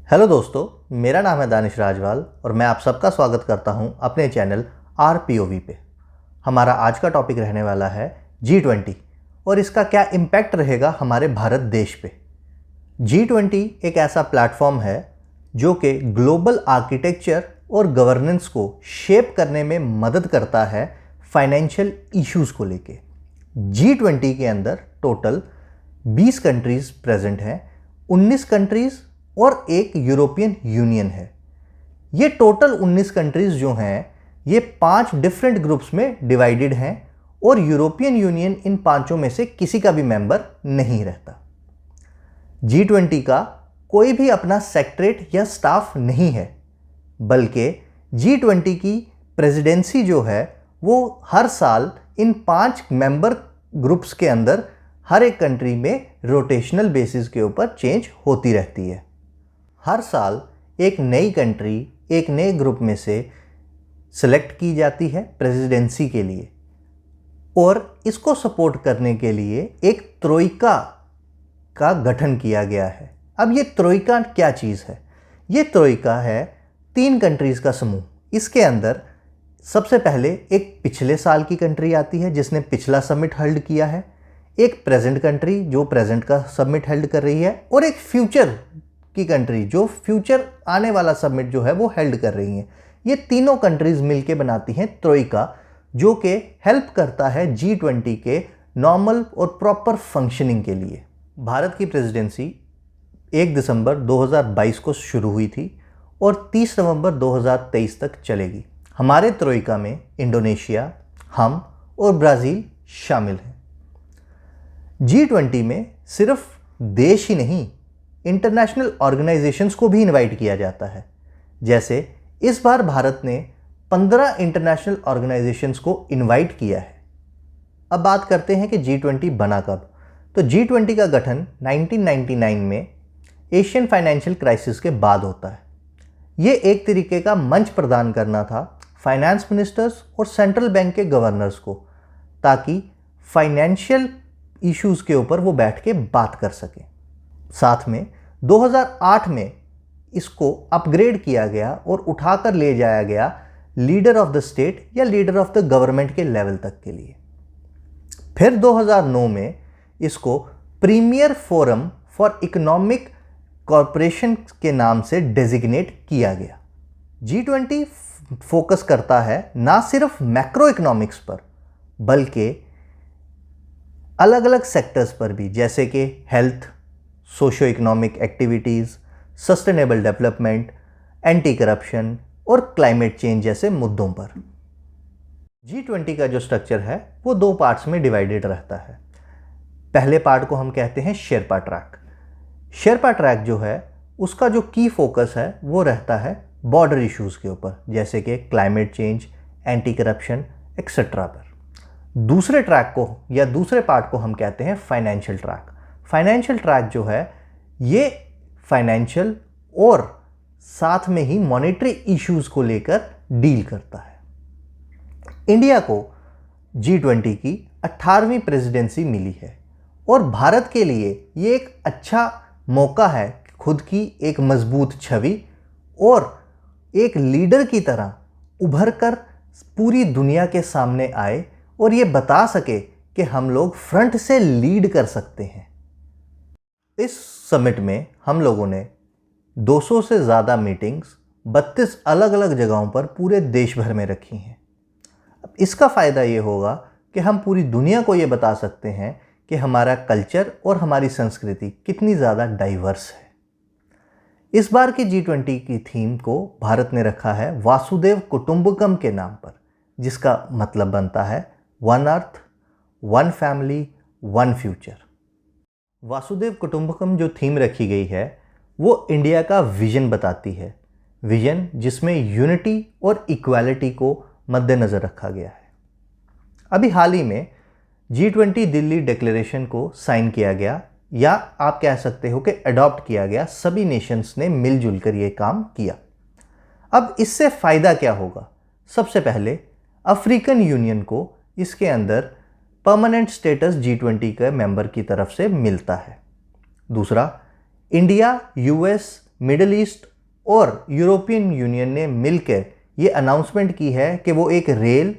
Hello दोस्तों, मेरा नाम है दानिश राजवाल और मैं आप सबका स्वागत करता हूं अपने चैनल RPOV पे। हमारा आज का टॉपिक रहने वाला है G20 और इसका क्या इम्पैक्ट रहेगा हमारे भारत देश पे। G20 एक ऐसा प्लेटफॉर्म है जो कि ग्लोबल आर्किटेक्चर और गवर्नेंस को शेप करने में मदद करता है फाइनेंशियल इश्यूज़ को लेके। G20 के अंदर टोटल 20 कंट्रीज़ प्रेजेंट हैं, 19 कंट्रीज़ और एक यूरोपियन यूनियन है। ये टोटल 19 कंट्रीज़ जो हैं ये 5 डिफरेंट ग्रुप्स में डिवाइडेड हैं और यूरोपियन यूनियन इन पांचों में से किसी का भी मेंबर नहीं रहता। G20 का कोई भी अपना सेक्रेटरीट या स्टाफ नहीं है, बल्कि G20 की प्रेसिडेंसी जो है वो हर साल इन 5 मेंबर ग्रुप्स के अंदर हर एक कंट्री में रोटेशनल बेसिस के ऊपर चेंज होती रहती है। हर साल एक नई कंट्री एक नए ग्रुप में से सिलेक्ट की जाती है प्रेसिडेंसी के लिए और इसको सपोर्ट करने के लिए एक ट्रोइका का गठन किया गया है। अब ये ट्रोइका क्या चीज़ है? ये ट्रोइका है 3 कंट्रीज़ का समूह। इसके अंदर सबसे पहले एक पिछले साल की कंट्री आती है जिसने पिछला समिट हेल्ड किया है, एक प्रेजेंट कंट्री जो प्रेजेंट का समिट हेल्ड कर रही है और एक फ्यूचर की कंट्री जो फ्यूचर आने वाला समिट जो है वो हेल्ड कर रही हैं। ये तीनों कंट्रीज़ मिलके बनाती हैं ट्रोइका, जो कि हेल्प करता है G20 के नॉर्मल और प्रॉपर फंक्शनिंग के लिए। भारत की प्रेसिडेंसी 1 दिसंबर 2022 को शुरू हुई थी और 30 नवंबर 2023 तक चलेगी। हमारे ट्रोइका में इंडोनेशिया, हम और ब्राज़ील शामिल हैं। G20 में सिर्फ देश ही नहीं, इंटरनेशनल ऑर्गेनाइजेशंस को भी इनवाइट किया जाता है। जैसे इस बार भारत ने 15 इंटरनेशनल ऑर्गेनाइजेशंस को इनवाइट किया है। अब बात करते हैं कि G20 बना कब। तो G20 का गठन 1999 में एशियन फाइनेंशियल क्राइसिस के बाद होता है। ये एक तरीके का मंच प्रदान करना था फाइनेंस मिनिस्टर्स और सेंट्रल बैंक के गवर्नर्स को, ताकि फाइनेंशियल इश्यूज़ के ऊपर वो बैठ के बात कर सकें। साथ में 2008 में इसको अपग्रेड किया गया और उठाकर ले जाया गया लीडर ऑफ द स्टेट या लीडर ऑफ द गवर्नमेंट के लेवल तक के लिए। फिर 2009 में इसको premier forum for economic corporation के नाम से डेजिग्नेट किया गया। G20 फोकस करता है ना सिर्फ मैक्रो इकोनॉमिक्स पर, बल्कि अलग अलग सेक्टर्स पर भी, जैसे कि health, socio economic activities, sustainable development, anti corruption और क्लाइमेट चेंज जैसे मुद्दों पर। G20 का जो स्ट्रक्चर है वो 2 पार्ट्स में डिवाइडेड रहता है। पहले पार्ट को हम कहते हैं शेरपा ट्रैक। शेरपा ट्रैक जो है उसका जो की फोकस है वो रहता है बॉर्डर इश्यूज़ के ऊपर, जैसे कि climate change, anti corruption etcetera पर। दूसरे ट्रैक को या दूसरे पार्ट को हम कहते हैं फाइनेंशियल ट्रैक। फाइनेंशियल ट्रैक जो है ये फाइनेंशियल और साथ में ही मॉनेटरी इश्यूज़ को लेकर डील करता है। इंडिया को G20 की 18वीं प्रेसिडेंसी मिली है और भारत के लिए ये एक अच्छा मौका है खुद की एक मजबूत छवि और एक लीडर की तरह उभर कर पूरी दुनिया के सामने आए और ये बता सके कि हम लोग फ्रंट से लीड कर सकते हैं। इस समिट में हम लोगों ने 200 से ज़्यादा मीटिंग्स 32 अलग अलग जगहों पर पूरे देश भर में रखी हैं। अब इसका फ़ायदा ये होगा कि हम पूरी दुनिया को ये बता सकते हैं कि हमारा कल्चर और हमारी संस्कृति कितनी ज़्यादा डाइवर्स है। इस बार की G20 की थीम को भारत ने रखा है वासुदेव कुटुंबकम के नाम पर, जिसका मतलब बनता है one earth, one family, one future. Vasudhaiva Kutumbakam जो थीम रखी गई है वो इंडिया का विजन बताती है, विजन जिसमें यूनिटी और इक्वालिटी को मद्देनज़र रखा गया है। अभी हाल ही में G20 दिल्ली डिक्लेरेशन को साइन किया गया, या आप कह सकते हो कि अडॉप्ट किया गया। सभी नेशंस ने मिलजुल कर ये काम किया। अब इससे फ़ायदा क्या होगा? सबसे पहले अफ्रीकन यूनियन को इसके अंदर परमानेंट स्टेटस G20 के मेंबर की तरफ से मिलता है। दूसरा, इंडिया, US, मिडल ईस्ट और यूरोपियन यूनियन ने मिलकर ये अनाउंसमेंट की है कि वो एक रेल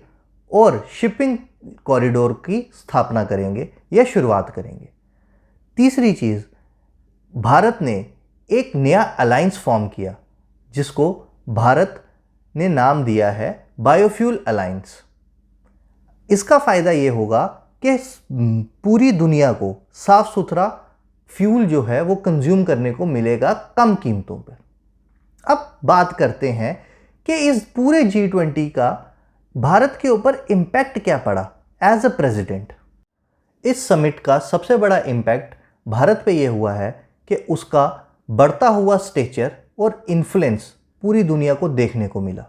और शिपिंग कॉरिडोर की स्थापना करेंगे या शुरुआत करेंगे। तीसरी चीज़, भारत ने एक नया अलायंस फॉर्म किया जिसको भारत ने नाम दिया है बायोफ्यूल अलायंस। इसका फ़ायदा ये होगा कि पूरी दुनिया को साफ़ सुथरा फ्यूल जो है वो कंज्यूम करने को मिलेगा कम कीमतों पर। अब बात करते हैं कि इस पूरे G20 का भारत के ऊपर इम्पैक्ट क्या पड़ा एज अ प्रेसिडेंट। इस समिट का सबसे बड़ा इम्पैक्ट भारत पे ये हुआ है कि उसका बढ़ता हुआ स्टेचर और इन्फ्लुएंस पूरी दुनिया को देखने को मिला।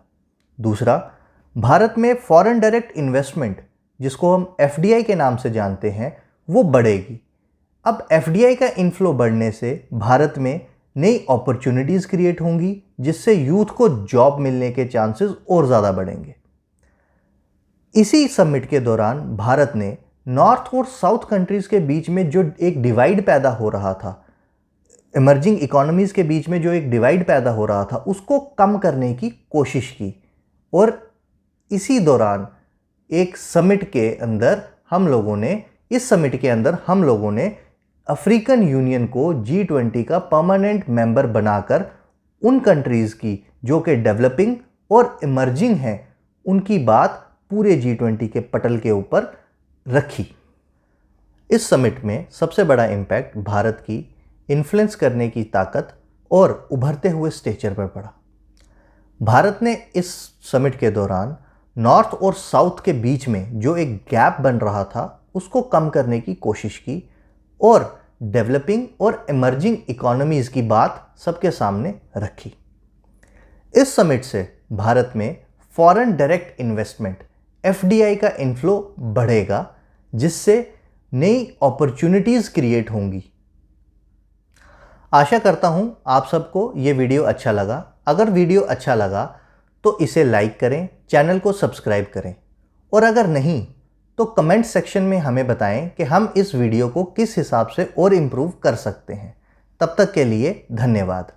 दूसरा, भारत में फॉरेन डायरेक्ट इन्वेस्टमेंट जिसको हम FDI के नाम से जानते हैं वो बढ़ेगी। अब FDI का इन्फ्लो बढ़ने से भारत में नई अपॉर्चुनिटीज़ क्रिएट होंगी जिससे यूथ को जॉब मिलने के चांसेस और ज़्यादा बढ़ेंगे। इसी समिट के दौरान भारत ने नॉर्थ और साउथ कंट्रीज़ के बीच में जो एक डिवाइड पैदा हो रहा था, इमर्जिंग इकोनॉमीज़ के बीच में जो एक डिवाइड पैदा हो रहा था, उसको कम करने की कोशिश की। और इसी दौरान एक समिट के अंदर हम लोगों ने अफ्रीकन यूनियन को G20 का परमानेंट मेंबर बनाकर उन कंट्रीज़ की जो कि डेवलपिंग और इमर्जिंग हैं उनकी बात पूरे G20 के पटल के ऊपर रखी। इस समिट में सबसे बड़ा इम्पैक्ट भारत की इन्फ्लुएंस करने की ताकत और उभरते हुए स्टेचर पर पड़ा। भारत ने इस समिट के दौरान नॉर्थ और साउथ के बीच में जो एक गैप बन रहा था उसको कम करने की कोशिश की और डेवलपिंग और इमर्जिंग इकोनॉमीज़ की बात सबके सामने रखी। इस समिट से भारत में फॉरेन डायरेक्ट इन्वेस्टमेंट FDI का इन्फ्लो बढ़ेगा जिससे नई अपॉर्चुनिटीज़ क्रिएट होंगी। आशा करता हूँ आप सबको ये वीडियो अच्छा लगा। अगर वीडियो अच्छा लगा तो इसे लाइक करें, चैनल को सब्सक्राइब करें और अगर नहीं तो कमेंट सेक्शन में हमें बताएं कि हम इस वीडियो को किस हिसाब से और इम्प्रूव कर सकते हैं। तब तक के लिए धन्यवाद।